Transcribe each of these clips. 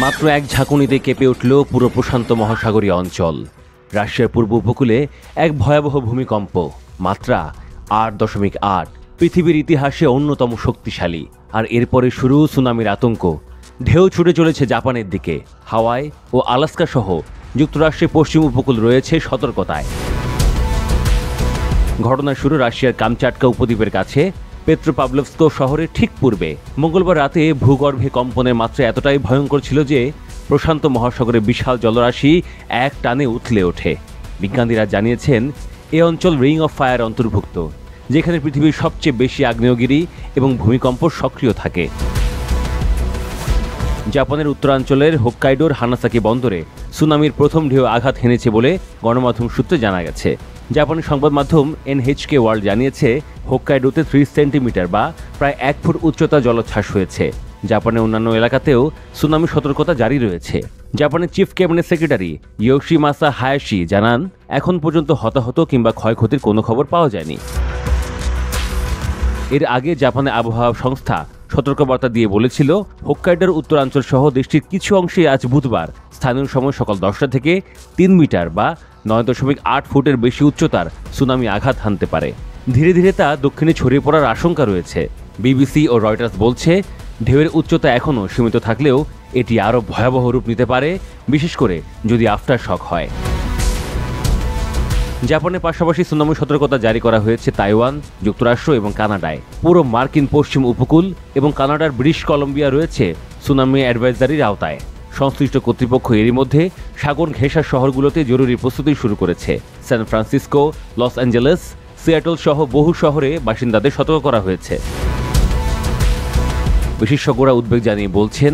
মাত্র এক ঝাঁকুনিতে কেঁপে উঠল পুরো প্রশান্ত মহাসাগরীয় অঞ্চল। রাশিয়ার পূর্ব উপকূলে এক ভয়াবহ ভূমিকম্প, মাত্রা 8.8, পৃথিবীর ইতিহাসে অন্যতম শক্তিশালী। আর এরপরে শুরু সুনামির আতঙ্ক। ঢেউ ছুটে চলেছে জাপানের দিকে। হাওয়াই ও আলাস্কা সহ যুক্তরাষ্ট্রের পশ্চিম উপকূল রয়েছে সতর্কতায়। ঘটনার শুরু রাশিয়ার কামচাটকা উপদ্বীপের কাছে পেট্রোপাভলভস্ক শহরের ঠিক পূর্বে। মঙ্গলবার রাতে ভূগর্ভে কম্পনের মাত্রা এতটাই ভয়ঙ্কর ছিল যে প্রশান্ত মহাসাগরের বিশাল জলরাশি এক টানে উথলে ওঠে। বিজ্ঞানীরা জানিয়েছেন এ অঞ্চল রিং অফ ফায়ার অন্তর্ভুক্ত, যেখানে পৃথিবীর সবচেয়ে বেশি আগ্নেয়গিরি এবং ভূমিকম্প সক্রিয় থাকে। জাপানের উত্তরাঞ্চলের হোক্কাইডোর হানাসাকি বন্দরে সুনামির প্রথম ঢেউ আঘাত হেনেছে বলে গণমাধ্যম সূত্রে জানা গেছে। জাপানি সংবাদ মাধ্যম এনএইচকে ওয়ার্ল্ড জানিয়েছে হোক্কাইডোতে 30 সেন্টিমিটার বা প্রায় 1 ফুট উচ্চতা জলোচ্ছ্বাস হয়েছে। জাপানের অন্যান্য এলাকাতেও সুনামি সতর্কতা জারি রয়েছে। জাপানের chief cabinet secretary Yoshimasa Hayashi জানান, এখন পর্যন্ত হতাহত কিংবা ক্ষয়ক্ষতির কোনো খবর পাওয়া যায়নি। এর আগে জাপানের আবহাওয়া সংস্থা সতর্কবার্তা দিয়ে বলেছিল, হোক্কাইডোর উত্তরাঞ্চল সহ দেশটির কিছু অংশে আজ বুধবার স্থানীয় সময় সকাল 10টা থেকে 3 মিটার বা 9.8 ফুটের বেশি উচ্চতার সুনামি আঘাত হানতে পারে। ধীরে ধীরে তা দক্ষিণে ছড়িয়ে পড়ার আশঙ্কা রয়েছে। বিবিসি ও রয়টার্স বলছে, ঢেউয়ের উচ্চতা এখনও সীমিত থাকলেও এটি আরও ভয়াবহ রূপ নিতে পারে, বিশেষ করে যদি আফটার শক হয়। জাপানের পাশাপাশি সুনামি সতর্কতা জারি করা হয়েছে তাইওয়ান, যুক্তরাষ্ট্র এবং কানাডায়। পুরো মার্কিন পশ্চিম উপকূল এবং কানাডার ব্রিটিশ কলম্বিয়া রয়েছে সুনামি অ্যাডভাইজারির আওতায়। সংশ্লিষ্ট কর্তৃপক্ষ এরই মধ্যে সাগর ঘেঁষা শহরগুলোতে জরুরি প্রস্তুতি শুরু করেছে। San Francisco, Los Angeles, Seattle সহ বহু শহরে বাসিন্দাদের সতর্ক করা হয়েছে। বিশেষজ্ঞরা উদ্বেগ জানিয়ে বলছেন,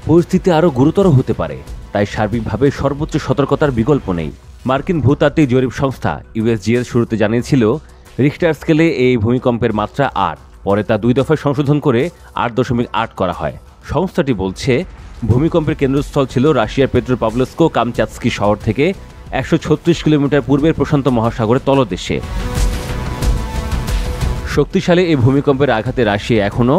পরিস্থিতি আরও গুরুতর হতে পারে, তাই সার্বিকভাবে সর্বোচ্চ সতর্কতার বিকল্প নেই। মার্কিন ভূতাত্ত্বিক জরিপ সংস্থা ইউএসজিএস শুরুতে জানিয়েছিল রিখটার স্কেলে এই ভূমিকম্পের মাত্রা 8, পরে তা 2 দফায় সংশোধন করে 8.8 করা হয়। সংস্থাটি বলছে, ভূমিকম্পের কেন্দ্রস্থল ছিল রাশিয়ার পেট্রোপাভলভস্ক কামচাটস্কি শহর থেকে 136 কিলোমিটার পূর্বের প্রশান্ত মহাসাগরের তলদেশে। শক্তিশালী এই ভূমিকম্পের আঘাতে রাশিয়া এখনও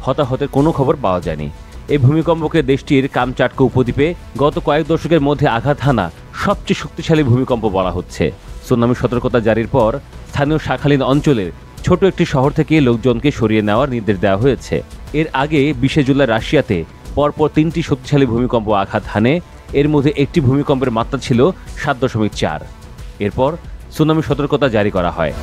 হতাহতের কোনো খবর পাওয়া যায়নি। এই ভূমিকম্পকে দেশটির কামচাটকা উপদ্বীপে গত কয়েক দশকের মধ্যে আঘাত হানা সবচেয়ে শক্তিশালী ভূমিকম্প বলা হচ্ছে। সুনামি সতর্কতা জারির পর স্থানীয় শাখালীন অঞ্চলের ছোট একটি শহর থেকে লোকজনকে সরিয়ে নেওয়ার নির্দেশ দেওয়া হয়েছে। এর আগে 20 জুলাই রাশিয়াতে পরপর 3টি শক্তিশালী ভূমিকম্প আঘাত হানে। এর মধ্যে একটি ভূমিকম্পের মাত্রা ছিল 7.4। এরপর সুনামি সতর্কতা জারি করা হয়।